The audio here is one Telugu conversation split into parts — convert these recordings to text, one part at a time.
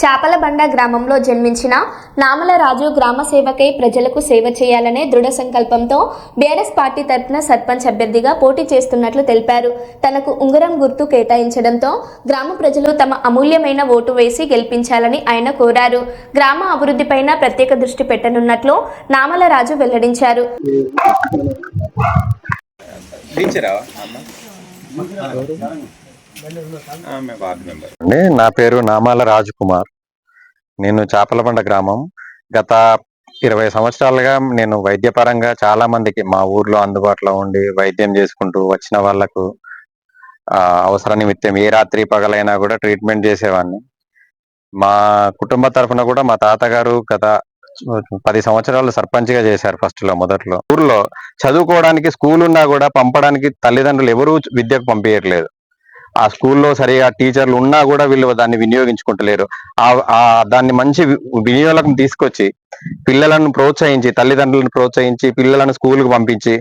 చాపలబండ గ్రామంలో జన్మించిన నామల రాజు గ్రామ సేవకై ప్రజలకు సేవ చేయాలనే దృఢ సంకల్పంతో బీఆర్ఎస్ పార్టీ తరపున సర్పంచ్ అభ్యర్థిగా పోటీ చేస్తున్నట్లు తెలిపారు. తనకు ఉంగరం గుర్తు కేటాయించడంతో గ్రామ ప్రజలు తమ అమూల్యమైన ఓటు వేసి గెలిపించాలని ఆయన కోరారు. గ్రామ అభివృద్ధిపైన ప్రత్యేక దృష్టి పెట్టనున్నట్లు నామల రాజు వెల్లడించారు. నా పేరు నామాల రాజ్ కుమార్. నేను చాపలబండ గ్రామం. గత 20 సంవత్సరాలుగా నేను వైద్యపరంగా చాలా మందికి మా ఊర్లో అందుబాటులో ఉండి వైద్యం చేసుకుంటూ వచ్చిన వాళ్లకు అవసర నిమిత్తం ఏ రాత్రి పగలైనా కూడా ట్రీట్మెంట్ చేసేవాడిని. మా కుటుంబ తరఫున కూడా మా తాతగారు గత 10 సంవత్సరాలు సర్పంచ్ గా చేశారు. మొదట్లో ఊర్లో చదువుకోవడానికి స్కూల్ ఉన్నా కూడా పంపడానికి తల్లిదండ్రులు ఎవరూ విద్యకు పంపించట్లేదు. ఆ స్కూల్లో సరిగా టీచర్లు ఉన్నా కూడా వీళ్ళు దాన్ని వినియోగించుకుంటలేరు. దాన్ని మంచి వినియోగం తీసుకొచ్చి పిల్లలను ప్రోత్సహించి, తల్లిదండ్రులను ప్రోత్సహించి పిల్లలను స్కూల్కి పంపించి,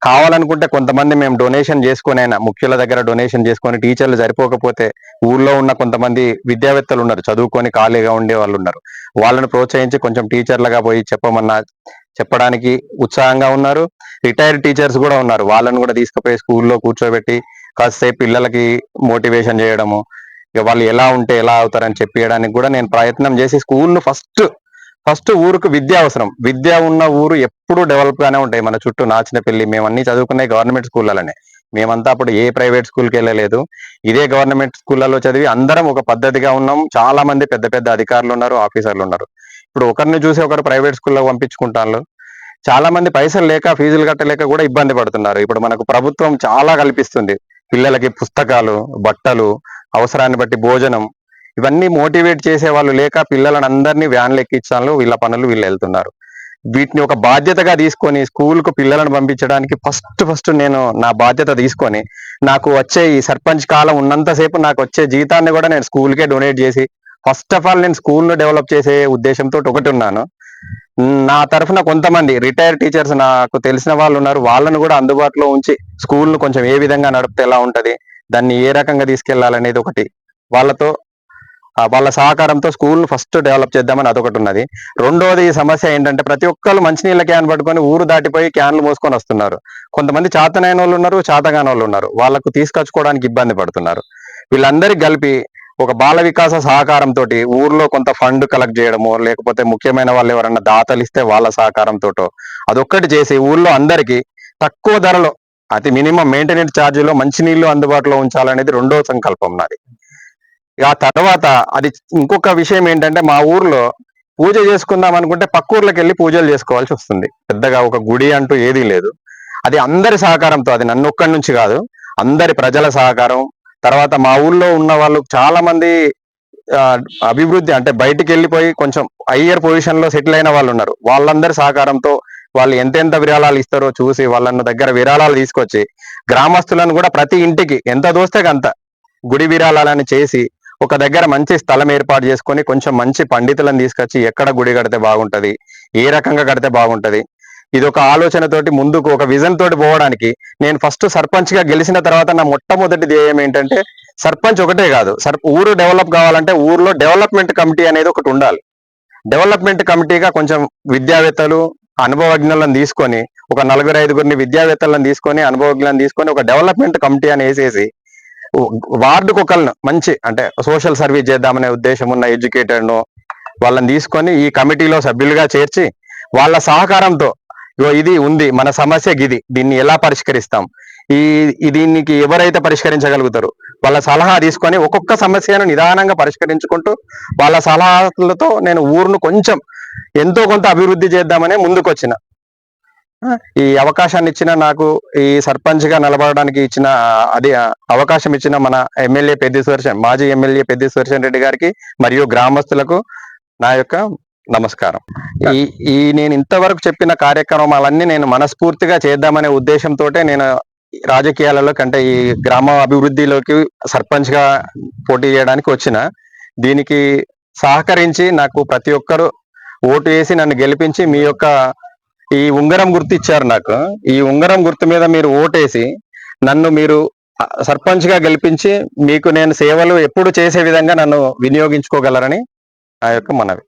కావాలనుకుంటే కొంతమంది మేము డొనేషన్ చేసుకుని అయినా ముఖ్యుల దగ్గర డొనేషన్ చేసుకొని టీచర్లు సరిపోకపోతే ఊళ్ళో ఉన్న కొంతమంది విద్యావేత్తలు ఉన్నారు, చదువుకొని ఖాళీగా ఉండే వాళ్ళు ఉన్నారు. వాళ్ళని ప్రోత్సహించి కొంచెం టీచర్లుగా పోయి చెప్పడానికి ఉత్సాహంగా ఉన్నారు. రిటైర్డ్ టీచర్స్ కూడా ఉన్నారు. వాళ్ళని కూడా తీసుకుపోయి స్కూల్లో కూర్చోబెట్టి కాసేపు పిల్లలకి మోటివేషన్ చేయడము, ఇక వాళ్ళు ఎలా ఉంటే ఎలా అవుతారని చెప్పేయడానికి కూడా నేను ప్రయత్నం చేసి స్కూల్ను ఫస్ట్ ఊరుకు విద్య అవసరం. విద్య ఉన్న ఊరు ఎప్పుడు డెవలప్ గానే ఉంటాయి. మన చుట్టూ నాచినపల్లి మేమన్నీ చదువుకునే గవర్నమెంట్ స్కూళ్ళనే. మేమంతా అప్పుడు ఏ ప్రైవేట్ స్కూల్కి వెళ్ళలేదు. ఇదే గవర్నమెంట్ స్కూళ్ళలో చదివి అందరం ఒక పద్ధతిగా ఉన్నాం. చాలా మంది పెద్ద పెద్ద అధికారులు ఉన్నారు, ఆఫీసర్లు ఉన్నారు. ఇప్పుడు ఒకరిని చూసి ఒకరు ప్రైవేట్ స్కూల్లో పంపించుకుంటారు. చాలా మంది పైసలు లేక, ఫీజులు కట్టలేక కూడా ఇబ్బంది పడుతున్నారు. ఇప్పుడు మనకు ప్రభుత్వం చాలా కల్పిస్తుంది. పిల్లలకి పుస్తకాలు, బట్టలు, అవసరాన్ని బట్టి భోజనం, ఇవన్నీ మోటివేట్ చేసే వాళ్ళు లేక పిల్లలను అందరినీ వ్యాన్లు ఎక్కించాలి. వీళ్ళ పనులు వీళ్ళు వెళ్తున్నారు. వీటిని ఒక బాధ్యతగా తీసుకొని స్కూల్కు పిల్లలను పంపించడానికి ఫస్ట్ నేను నా బాధ్యత తీసుకొని నాకు వచ్చే ఈ సర్పంచ్ కాలం ఉన్నంతసేపు నాకు వచ్చే జీతాన్ని కూడా నేను స్కూల్కే డొనేట్ చేసి ఫస్ట్ ఆఫ్ ఆల్ నేను స్కూల్ను డెవలప్ చేసే ఉద్దేశంతో ఒకటి ఉన్నాను. నా తరఫున కొంతమంది రిటైర్డ్ టీచర్స్ నాకు తెలిసిన వాళ్ళు ఉన్నారు. వాళ్ళను కూడా అందుబాటులో ఉంచి స్కూల్ను కొంచెం ఏ విధంగా నడిపితే ఎలా ఉంటది, దాన్ని ఏ రకంగా తీసుకెళ్లాలనేది ఒకటి, వాళ్ళ సహకారంతో స్కూల్ను ఫస్ట్ డెవలప్ చేద్దామని అదొకటి ఉన్నది. రెండోది సమస్య ఏంటంటే ప్రతి ఒక్కరు మంచినీళ్ళ క్యాన్ పట్టుకొని ఊరు దాటిపోయి క్యాన్లు మోసుకొని వస్తున్నారు. కొంతమంది చేతనైన వాళ్ళు ఉన్నారు, చేతగాని వాళ్ళు ఉన్నారు. వాళ్ళకు తీసుకొచ్చుకోవడానికి ఇబ్బంది పడుతున్నారు. వీళ్ళందరికీ కలిపి ఒక బాల వికాస సహకారంతో ఊర్లో కొంత ఫండ్ కలెక్ట్ చేయడమో, లేకపోతే ముఖ్యమైన వాళ్ళు ఎవరన్నా దాతలు ఇస్తే వాళ్ళ సహకారంతో అదొక్కటి చేసి ఊర్లో అందరికీ తక్కువ ధరలో అతి మినిమం మెయింటెనెన్స్ ఛార్జీలో మంచినీళ్లు అందుబాటులో ఉంచాలనేది రెండో సంకల్పం నాది. ఆ తర్వాత అది ఇంకొక విషయం ఏంటంటే మా ఊర్లో పూజ చేసుకుందాం అనుకుంటే పక్క ఊర్లోకి వెళ్ళి పూజలు చేసుకోవాల్సి వస్తుంది. పెద్దగా ఒక గుడి అంటూ ఏదీ లేదు. అది అందరి సహకారంతో, అది నన్ను ఒక్కడి నుంచి కాదు, అందరి ప్రజల సహకారం. తర్వాత మా ఊళ్ళో ఉన్న వాళ్ళు చాలా మంది అభివృద్ధి అంటే బయటికి వెళ్ళిపోయి కొంచెం హయ్యర్ పొజిషన్ లో సెటిల్ అయిన వాళ్ళు ఉన్నారు. వాళ్ళందరి సహకారంతో వాళ్ళు ఎంతెంత విరాళాలు ఇస్తారో చూసి వాళ్ళన్న దగ్గర విరాళాలు తీసుకొచ్చి గ్రామస్తులను కూడా ప్రతి ఇంటికి ఎంత దోస్తే అంత గుడి విరాళాలని చేసి ఒక దగ్గర మంచి స్థలం ఏర్పాటు చేసుకొని కొంచెం మంచి పండితులను తీసుకొచ్చి ఎక్కడ గుడి కడితే బాగుంటది, ఏ రకంగా కడితే బాగుంటది, ఇది ఒక ఆలోచనతోటి ముందుకు ఒక విజన్ తోటి పోవడానికి నేను ఫస్ట్ సర్పంచ్ గా గెలిచిన తర్వాత నా మొట్టమొదటి ధ్యేయం ఏంటంటే సర్పంచ్ ఒకటే కాదు, ఊరు డెవలప్ కావాలంటే ఊర్లో డెవలప్మెంట్ కమిటీ అనేది ఒకటి ఉండాలి. డెవలప్మెంట్ కమిటీగా కొంచెం విద్యావేత్తలు, అనుభవజ్ఞులను తీసుకొని ఒక 4-5 విద్యావేత్తలను తీసుకొని అనుభవజ్ఞులను తీసుకొని ఒక డెవలప్మెంట్ కమిటీ అని వేసేసి వార్డుకు ఒకళ్ళను మంచి అంటే సోషల్ సర్వీస్ చేద్దామనే ఉద్దేశం ఉన్న ఎడ్యుకేటెడ్ను వాళ్ళని తీసుకొని ఈ కమిటీలో సభ్యులుగా చేర్చి వాళ్ళ సహకారంతో ఇది ఉంది మన సమస్య గిది, దీన్ని ఎలా పరిష్కరిస్తాం, దీనికి ఎవరైతే పరిష్కరించగలుగుతారు వాళ్ళ సలహా తీసుకొని ఒక్కొక్క సమస్యను నిదానంగా పరిష్కరించుకుంటూ వాళ్ళ సలహాలతో నేను ఊరును కొంచెం ఎంతో కొంత అభివృద్ధి చేద్దామనే ముందుకొచ్చిన. ఈ అవకాశాన్ని ఇచ్చిన నాకు ఈ సర్పంచ్ గా నిలబడడానికి ఇచ్చిన అవకాశం ఇచ్చిన మన ఎమ్మెల్యే మాజీ ఎమ్మెల్యే పెద్ది సుదర్శన్ రెడ్డి గారికి మరియు గ్రామస్తులకు నా యొక్క నమస్కారం. నేను ఇంతవరకు చెప్పిన కార్యక్రమాలన్నీ నేను మనస్ఫూర్తిగా చేద్దామనే ఉద్దేశంతో నేను రాజకీయాలలో కంటే ఈ గ్రామ అభివృద్ధిలోకి సర్పంచ్ గా పోటీ చేయడానికి వచ్చిన. దీనికి సహకరించి నాకు ప్రతి ఒక్కరు ఓటు వేసి నన్ను గెలిపించి మీ యొక్క ఈ ఉంగరం గుర్తు ఇచ్చారు నాకు. ఈ ఉంగరం గుర్తు మీద మీరు ఓటేసి నన్ను మీరు సర్పంచ్ గా గెలిపించి మీకు నేను సేవలు ఎప్పుడు చేసే విధంగా నన్ను వినియోగించుకోగలరని ఆ యొక్క మనవి.